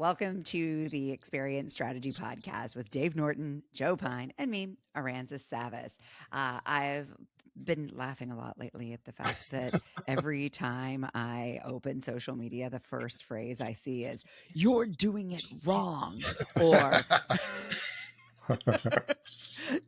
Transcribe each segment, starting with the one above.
Welcome to the Experience Strategy Podcast with Dave Norton, Joe Pine, and me, Aranza Savas. I've been laughing a lot lately at the fact that every time I open social media, the first phrase I see is, "You're doing it wrong," or Right.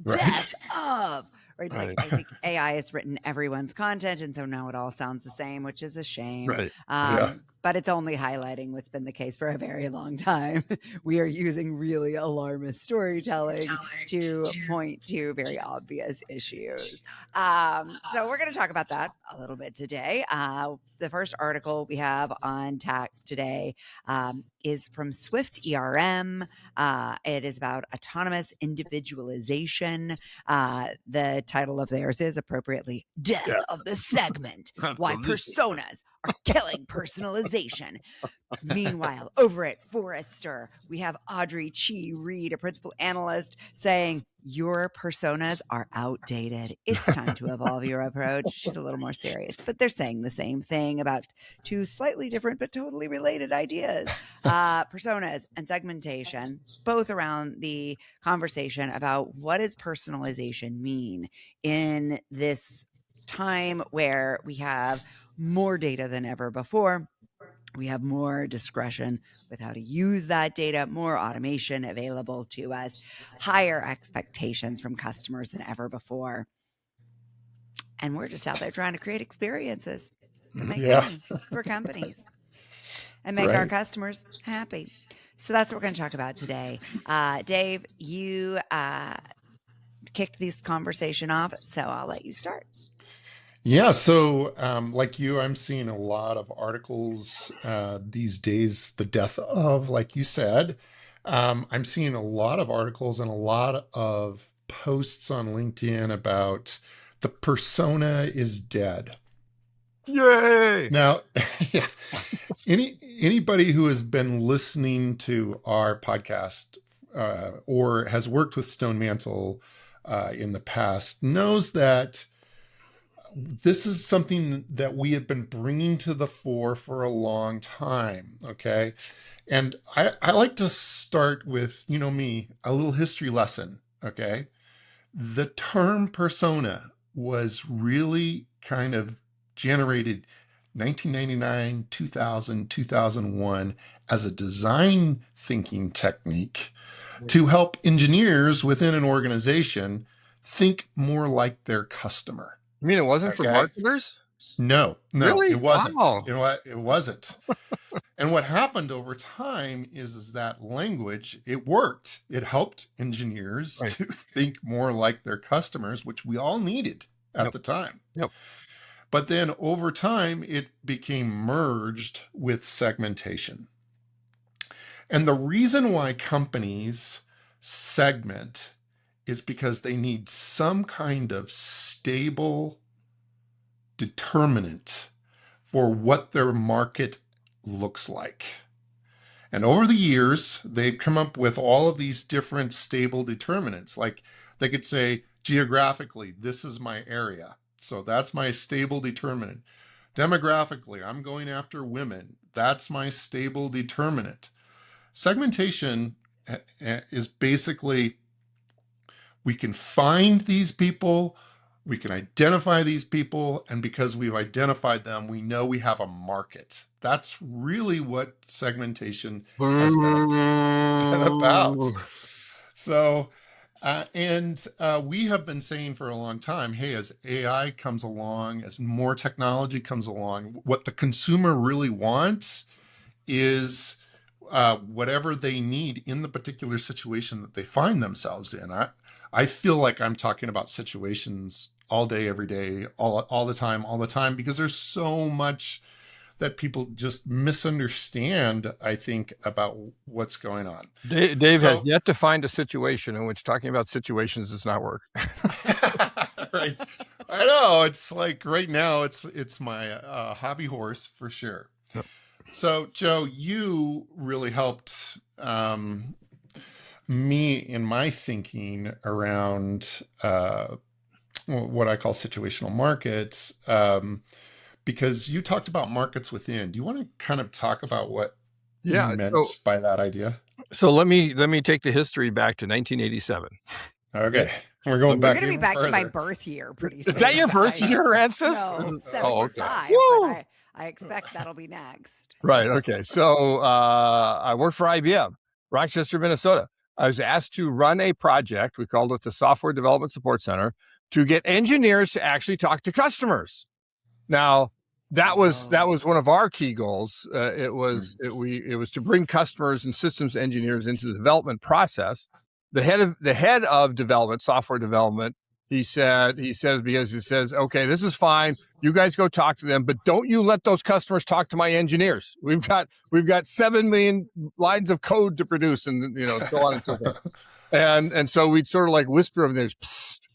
"Death of." Right? Like, Right. I think AI has written everyone's content, and so now it all sounds the same, which is a shame. Right. Yeah. But it's only highlighting what's been the case for a very long time. We are using really alarmist storytelling to point to very obvious issues. So we're going to talk about that a little bit today. The first article we have on TAC today is from Swift ERM. It is about autonomous individualization. The title of theirs is appropriately "Death Yeah. of the Segment: Why Absolutely. Personas Are Killing Personalization." Meanwhile, over at Forrester, we have Audrey Chi Reed, a principal analyst, saying, "Your personas are outdated. It's time to evolve your approach." She's a little more serious, but they're saying the same thing about two slightly different but totally related ideas. Personas and segmentation, both around the conversation about what does personalization mean in this time where we have more data than ever before. We have more discretion with how to use that data, more automation available to us, higher expectations from customers than ever before. And we're just out there trying to create experiences that make money for companies and make our customers happy. So that's what we're going to talk about today. Dave, you kicked this conversation off, so I'll let you start. Yeah. So, like you, I'm seeing a lot of articles these days, the death of, like you said. I'm seeing a lot of articles and a lot of posts on LinkedIn about the persona is dead. Yay. Now, yeah, anybody who has been listening to our podcast or has worked with Stone Mantle in the past knows that this is something that we have been bringing to the fore for a long time. Okay. And I like to start with, you know me, a little history lesson. Okay. The term persona was really kind of generated 1999, 2000, 2001 as a design thinking technique to help engineers within an organization think more like their customer. You mean it wasn't for Okay. marketers? No, Really? it wasn't. Wow. You know what? It wasn't. And what happened over time is that language, it worked. It helped engineers Right. to think more like their customers, which we all needed at Yep. the time. Yep. But then over time, it became merged with segmentation. And the reason why companies segment is because they need some kind of stable determinant for what their market looks like. And over the years, they've come up with all of these different stable determinants. Like they could say, geographically, this is my area. So that's my stable determinant. Demographically, I'm going after women. That's my stable determinant. Segmentation is basically, we can find these people, we can identify these people, and because we've identified them, we know we have a market. That's really what segmentation has been about. So, we have been saying for a long time, hey, as AI comes along, as more technology comes along, what the consumer really wants is whatever they need in the particular situation that they find themselves in. I feel like I'm talking about situations all day, every day, all the time, because there's so much that people just misunderstand, I think, about what's going on. Dave has yet to find a situation in which talking about situations does not work. Right. I know. It's like right now, it's my hobby horse for sure. Yep. So, Joe, you really helped me in my thinking around what I call situational markets, because you talked about markets within. Do you want to kind of talk about what Yeah. meant by that idea. So let me take the history back to 1987. Okay. We're going We're back going to be even back to my further. birth year pretty soon. Is that your birth guys. year, Rancis? No, Oh, okay. 75, Woo! but I expect that'll be next. Right. Okay. So I worked for IBM, Rochester, Minnesota. I was asked to run a project. We called it the Software Development Support Center to get engineers to actually talk to customers. Now, that was one of our key goals. It was to bring customers and systems engineers into the development process. The head of development, software development, he said because he says, okay, this is fine. You guys go talk to them, but don't you let those customers talk to my engineers. We've got 7 million lines of code to produce, and so on and so forth. And so we'd sort of like whisper of this,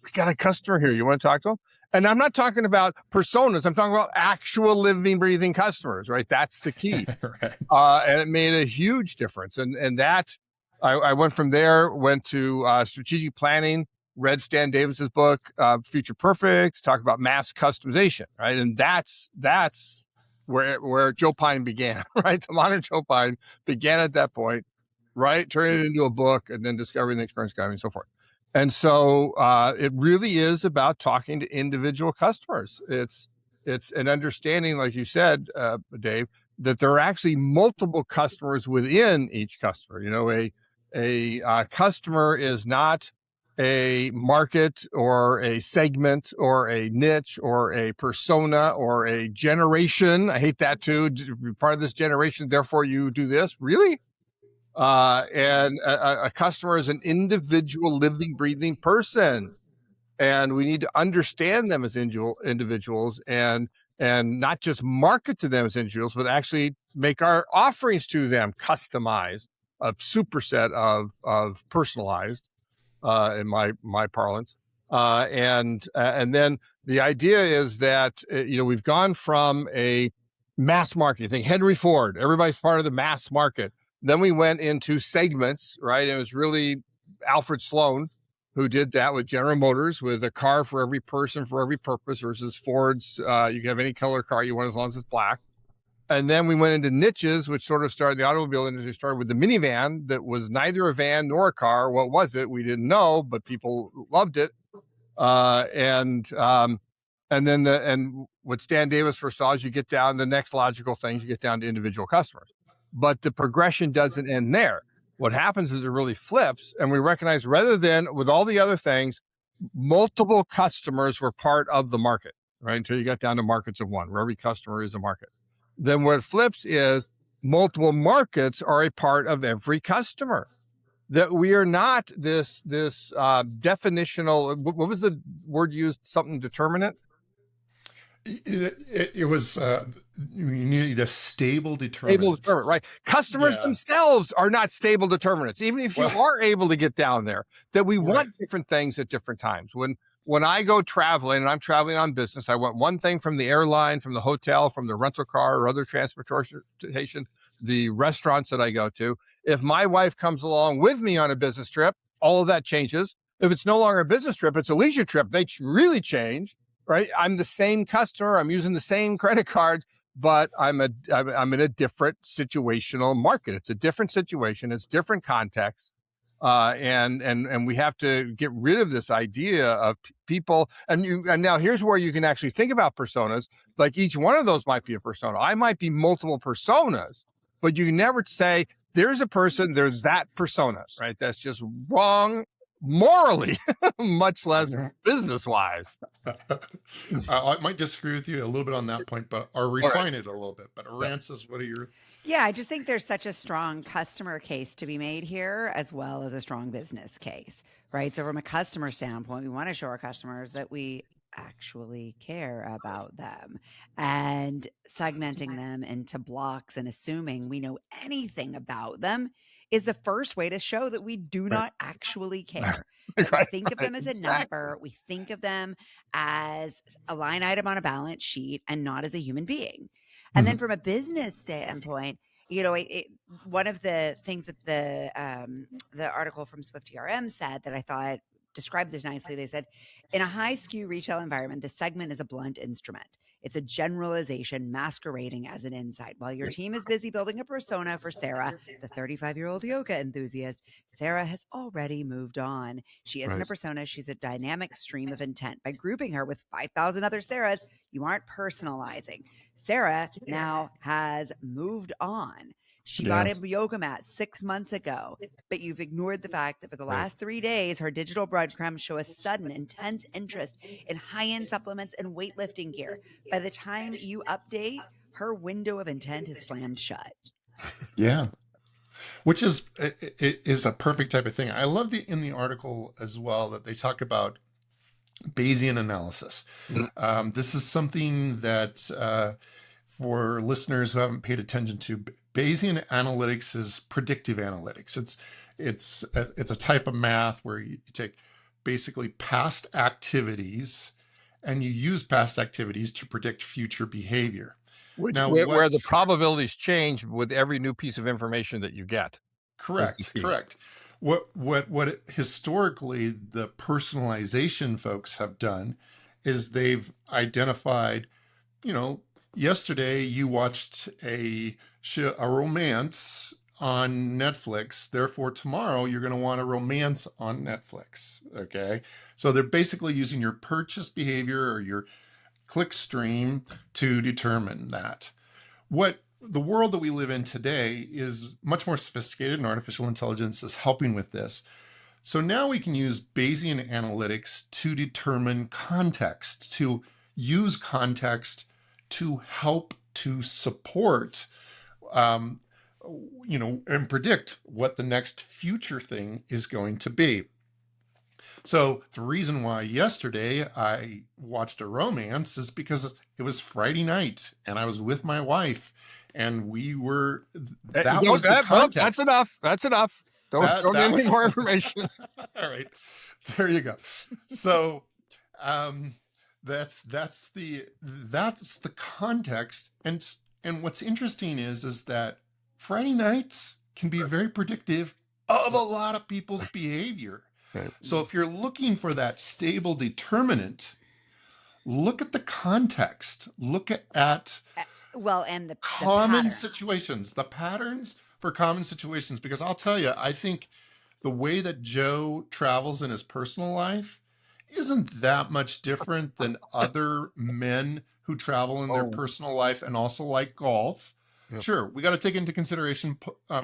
we got a customer here. You want to talk to them? And I'm not talking about personas. I'm talking about actual living, breathing customers, right? That's the key. Right. And it made a huge difference. And that, I went from there, went to strategic planning, read Stan Davis's book, Future Perfect, talk about mass customization, right? And that's where Joe Pine began, right? The modern Joe Pine began at that point, right? Turning it into a book and then discovering the experience economy and so forth. And so it really is about talking to individual customers. It's an understanding, like you said, Dave, that there are actually multiple customers within each customer. A customer is not a market or a segment or a niche or a persona or a generation. I hate that too. You're part of this generation, therefore you do this. Really? And a customer is an individual, living, breathing person, and we need to understand them as individuals, and not just market to them as individuals, but actually make our offerings to them customized, a superset of personalized, in my parlance. And then the idea is that we've gone from a mass market. You think Henry Ford, everybody's part of the mass market. Then we went into segments, right? It was really Alfred Sloan who did that with General Motors, with a car for every person, for every purpose, versus Ford's, you can have any color car you want as long as it's black. And then we went into niches, which sort of started, the automobile industry started with the minivan that was neither a van nor a car. What was it? We didn't know, but people loved it. And then what Stan Davis foresaw is you get down the next logical things, you get down to individual customers. But the progression doesn't end there. What happens is it really flips, and we recognize, rather than with all the other things, multiple customers were part of the market, right? Until you got down to markets of one, where every customer is a market. Then what flips is multiple markets are a part of every customer. That we are not this definitional. What was the word used? Something determinate. It was you need a stable determinant. Stable determinant, right? Customers themselves are not stable determinants, even if you are able to get down there. That we want different things at different times. When I go traveling, and I'm traveling on business, I want one thing from the airline, from the hotel, from the rental car or other transportation, the restaurants that I go to. If my wife comes along with me on a business trip, all of that changes. If it's no longer a business trip, it's a leisure trip, they really change, right? I'm the same customer. I'm using the same credit card, but I'm in a different situational market. It's a different situation. It's different context. And we have to get rid of this idea of people. And now here's where you can actually think about personas. Like each one of those might be a persona. I might be multiple personas, but you never say there's a person, there's that persona, right? That's just wrong morally, much less business-wise. I might disagree with you a little bit on that point, or refine it a little bit. But Rancis, what are your... Yeah, I just think there's such a strong customer case to be made here, as well as a strong business case, right? So from a customer standpoint, we want to show our customers that we actually care about them, and segmenting them into blocks and assuming we know anything about them is the first way to show that we do not actually care. We think of them as a number. We think of them as a line item on a balance sheet and not as a human being. And then from a business standpoint, one of the things that the article from SwiftTRM said that I thought described this nicely, they said, in a high SKU retail environment, the segment is a blunt instrument. It's a generalization masquerading as an insight. While your team is busy building a persona for Sarah, the 35-year-old yoga enthusiast, Sarah has already moved on. She isn't a persona. She's a dynamic stream of intent. By grouping her with 5,000 other Sarahs, you aren't personalizing. Sarah now has moved on. She got a yoga mat 6 months ago, but you've ignored the fact that for the last 3 days, her digital breadcrumbs show a sudden, intense interest in high-end supplements and weightlifting gear. By the time you update, her window of intent is slammed shut. Yeah. Which is a perfect type of thing. I love in the article as well that they talk about Bayesian analysis. This is something that for listeners who haven't paid attention to, Bayesian analytics is predictive analytics. It's a type of math where you take basically past activities and you use past activities to predict future behavior. Where the probabilities change with every new piece of information that you get. Correct. What historically the personalization folks have done is they've identified, yesterday you watched a romance on Netflix, therefore tomorrow you're going to want a romance on Netflix. Okay. So they're basically using your purchase behavior or your click stream to determine that. The world that we live in today is much more sophisticated, and artificial intelligence is helping with this. So now we can use Bayesian analytics to determine context, to use context to help to support, and predict what the next future thing is going to be. So the reason why yesterday I watched a romance is because it was Friday night and I was with my wife and we were, that was the context. That's enough. Don't give me more information. All right, there you go. So that's the context. And what's interesting is that Friday nights can be very predictive of a lot of people's behavior. Right. So if you're looking for that stable determinant, look at the context. Look at and the common patterns. situations, the patterns for common situations. Because I'll tell you, I think the way that Joe travels in his personal life isn't that much different than other men who travel in their personal life and also like golf. Yep. Sure, we got to take into consideration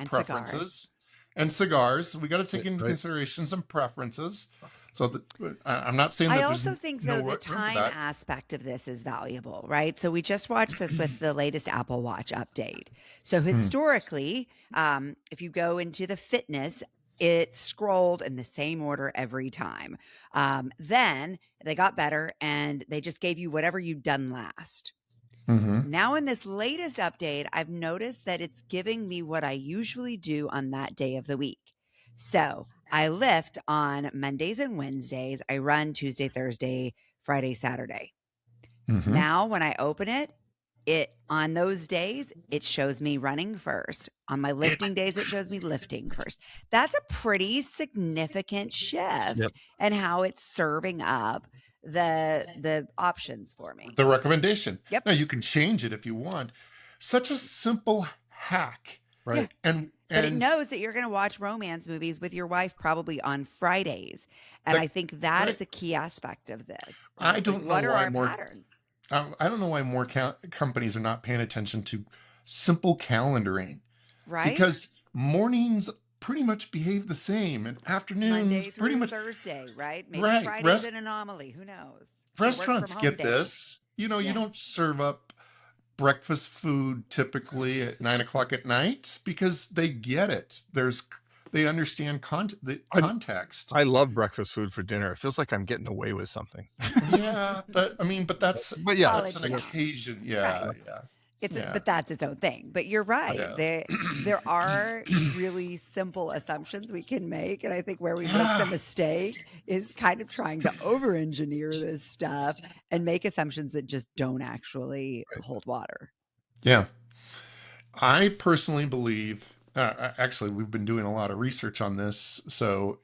preferences. And cigars, we got to take into consideration some preferences. So I'm not saying that. I also think, though, the time aspect of this is valuable, right? So we just watched this with the latest Apple Watch update. So historically, if you go into the fitness, it scrolled in the same order every time. Then they got better and they just gave you whatever you'd done last. Mm-hmm. Now in this latest update, I've noticed that it's giving me what I usually do on that day of the week. So I lift on Mondays and Wednesdays. I run Tuesday, Thursday, Friday, Saturday. Mm-hmm. Now when I open it on those days, it shows me running first. On my lifting days, it shows me lifting first. That's a pretty significant shift in how it's serving up the options for me. The recommendation. Yep. Now you can change it if you want. Such a simple hack. Right. Yeah. But it knows that you're going to watch romance movies with your wife probably on Fridays. And I think that is a key aspect of this. Right? I don't know what are why our more patterns? I don't know why more companies are not paying attention to simple calendaring. Right. Because mornings pretty much behave the same, and afternoons Monday pretty through much Thursday, right? Maybe right. Friday's an anomaly. Who knows? Restaurants get this. You don't serve up breakfast food typically at 9 o'clock at night because they get it. They understand the context. I love breakfast food for dinner. It feels like I'm getting away with something. Yeah, but that's that's an occasion. Yeah, right. yeah. But that's its own thing. But you're right. Yeah. There are really simple assumptions we can make. And I think where we make the mistake is kind of trying to over-engineer this stuff and make assumptions that just don't actually hold water. Yeah. I personally believe, actually, we've been doing a lot of research on this, so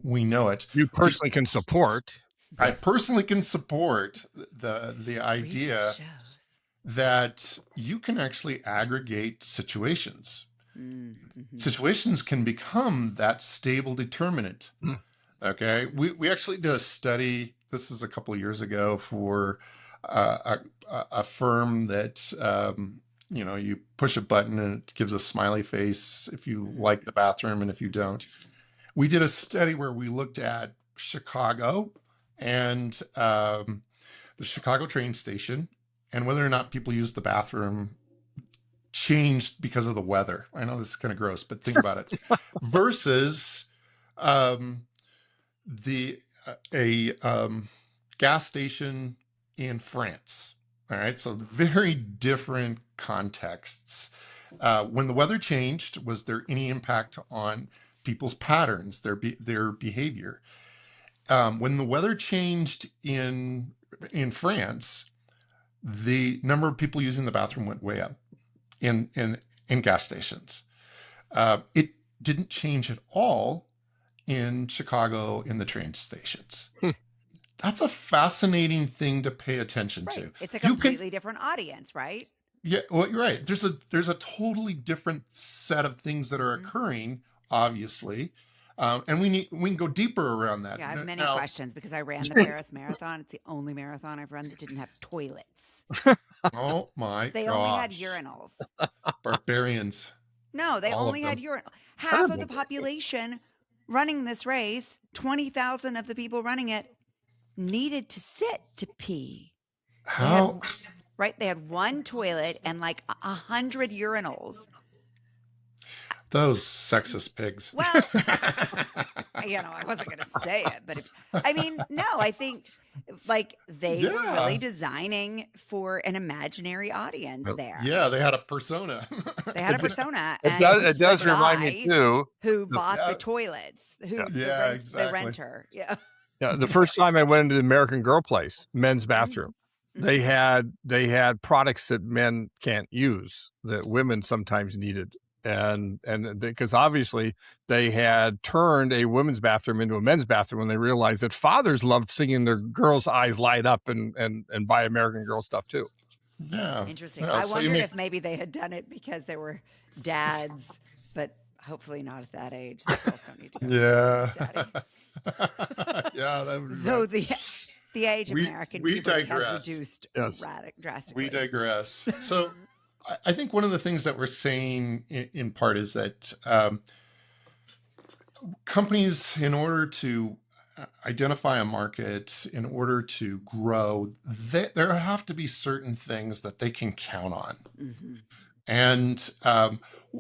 we know it. You personally can support. I personally can support the idea Research shows. that you can actually aggregate situations. Mm-hmm. Situations can become that stable determinant. Mm. Okay, we actually did a study. This is a couple of years ago for a firm that you push a button and it gives a smiley face if you like the bathroom and if you don't. We did a study where we looked at Chicago and the Chicago train station and whether or not people use the bathroom changed because of the weather. I know this is kind of gross, but think about it. Versus um, the a gas station in France. All right, so very different contexts. When the weather changed, was there any impact on people's patterns, their behavior? When the weather changed in France, the number of people using the bathroom went way up in gas stations. It didn't change at all in Chicago in the train stations. That's a fascinating thing to pay attention Right. to. It's a You can, completely different audience, right? yeah, well, you're right. There's a totally different set of things that are occurring, obviously, and we can go deeper around that. Yeah, I have many Now, questions because I ran the Paris Marathon. It's the only marathon I've run that didn't have toilets. oh my They only had gosh, urinals. barbarians, No, they all of only had them. urinals. Half of the population running this race, 20,000 of the people running it, needed to sit to pee. How? They had one toilet and like 100 urinals. Those sexist pigs. Well, I wasn't going to say it, but I think like they were Yeah. really designing for an imaginary audience there. Yeah, they had a persona. They had a persona. It and does, the remind me guy too. who bought Yeah. the toilets, the exactly. renter. Yeah. Yeah, the first time I went into the American Girl place, men's bathroom, they had products that men can't use that women sometimes needed. And because obviously they had turned a women's bathroom into a men's bathroom when they realized that fathers loved seeing their girls' eyes light up and buy American Girl stuff too. Yeah. Interesting. Yeah, I so wondered if maybe they had done it because they were dads, but hopefully not at that age. The girls don't need to go Yeah. to daddies. Yeah, that would be Though right. the age of We- American we puberty digress. has reduced Yes. drastically. We digress. So I think one of the things that we're saying in part is that companies, in order to identify a market, in order to grow, there have to be certain things that they can count on. Mhm. And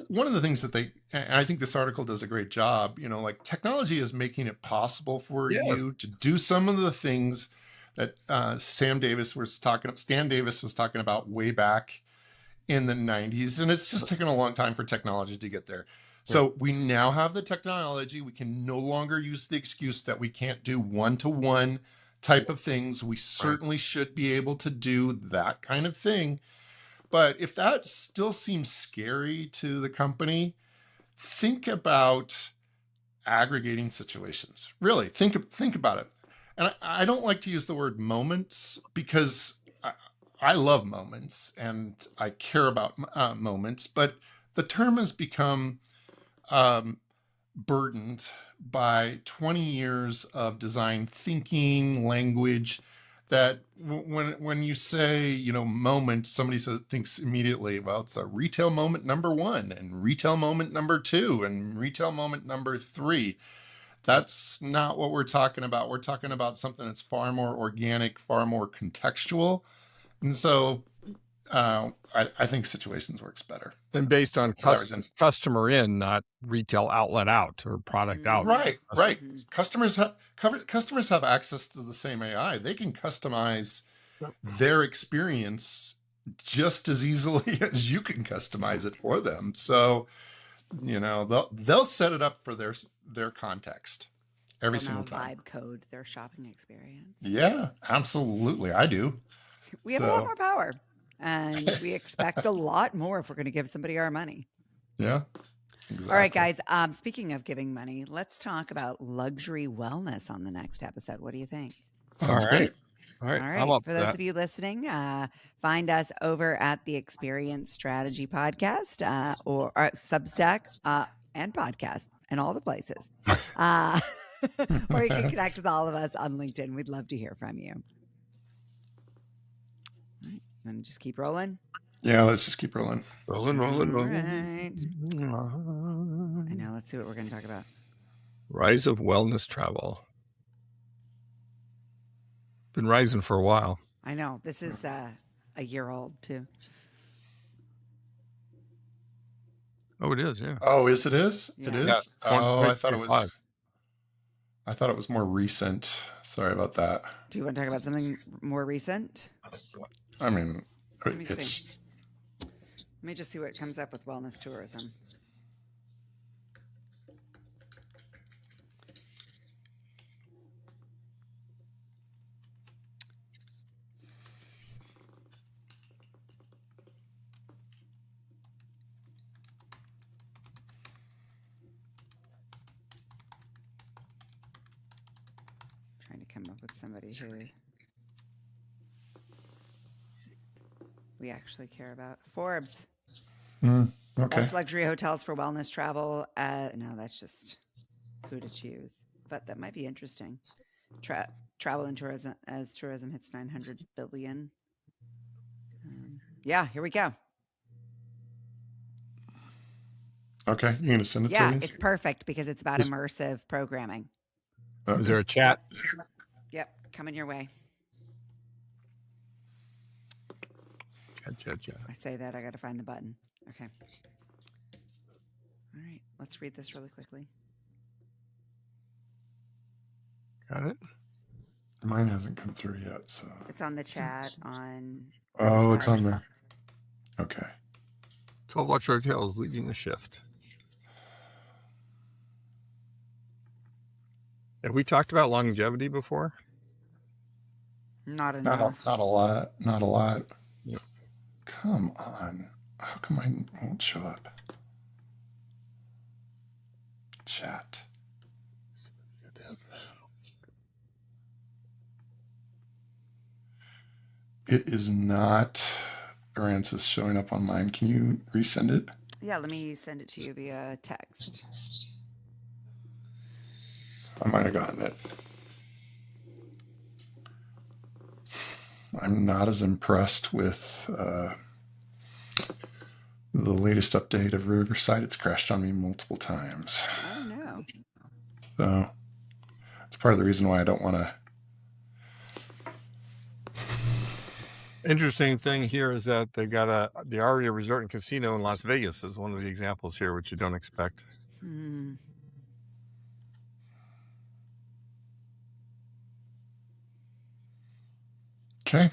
one of the things that and I think this article does a great job, like technology is making it possible for Yes. you to do some of the things that Stan Davis was talking about way back in the 90s. And it's just taken a long time for technology to get there. So we now have the technology. We can no longer use the excuse that we can't do one-to-one type of things. We certainly should be able to do that kind of thing. But if that still seems scary to the company, think about aggregating situations. Really, think about it. And I don't like to use the word moments because I love moments and I care about moments, but the term has become burdened by 20 years of design thinking, language, that when you say, moment, somebody thinks immediately, well, it's a retail moment number 1 and retail moment number 2 and retail moment number 3. That's not what we're talking about. We're talking about something that's far more organic, far more contextual. And so I think situations works better. And based on customer in, not retail outlet out or product out. Right. Mhm. Customers have access to the same AI. They can customize their experience just as easily as you can customize it for them. So, they'll set it up for their context every They'll single now time. vibe code their shopping experience. Yeah, absolutely. I do. We have a lot more power, and we expect a lot more if we're going to give somebody our money. Yeah. Exactly. All right, guys. Speaking of giving money, let's talk about luxury wellness on the next episode. What do you think? Sounds All great. All right. All I'm right. up For for those that. of you listening, find us over at the Experience Strategy Podcast or Substack and podcast and all the places. Or you can connect with all of us on LinkedIn. We'd love to hear from you. All right. You want to just keep rolling? Yeah, let's just keep rolling. Rolling. All right. I know. Let's see what we're going to talk about. Rise of wellness travel. Been rising for a while. I know. This is a year old, too. Oh, it is. Yeah. Oh, it is? Yeah. It is? Yeah, Oh, I thought it was 2025. I thought it was more recent. Sorry about that. Do you want to talk about something more recent? I mean, Let me it's see. Let me just see what comes up with wellness tourism. Trying to come up with somebody who we actually care about. Forbes. okay. Best luxury hotels for wellness travel. No, that's just who to choose. But that might be interesting. Travel and tourism as tourism hits 900 billion. Yeah, here we go. Okay, you're gonna send it Yeah, to me? it's perfect because it's about immersive programming. Okay. Is there a chat? Yep, coming your way. Chat. I say that, I got to find the button. Okay. All right, let's read this really quickly. Got it. Mine hasn't come through yet, so. It's on the chat on. Oh, it's on there. Okay. 12 luxury hotels leading the shift. Have we talked about longevity before? Not enough. Not a lot. Not a lot. Yeah. Come on. How come I won't show up? Chat. It is not Aransas showing up on mine. Can you resend it? Yeah, let me send it to you via text. I might have gotten it. I'm not as impressed with the latest update of Riverside. It's crashed on me multiple times. Oh, no. So it's part of the reason why I don't want to. Interesting thing here is that they got the Aria Resort and Casino in Las Vegas is one of the examples here, which you don't expect. Okay.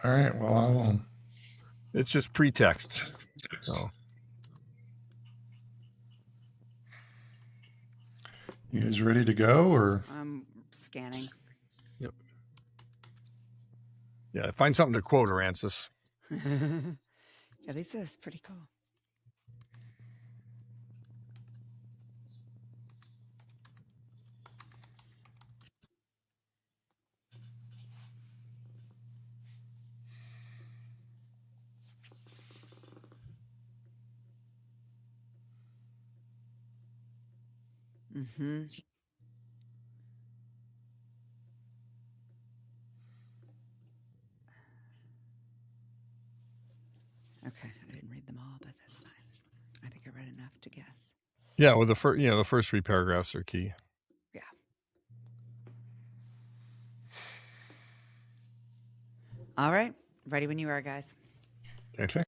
All right. Well, I will. It's just pretext. So You guys ready to go, or? I'm scanning. Yep. Yeah, find something to quote, Aransas. Yeah, this is pretty cool. Mm-hmm. Okay, I didn't read them all, but that's fine. I think I read enough to guess. Yeah, well, the first 3 paragraphs are key. Yeah. All right, ready when you are, guys. Okay.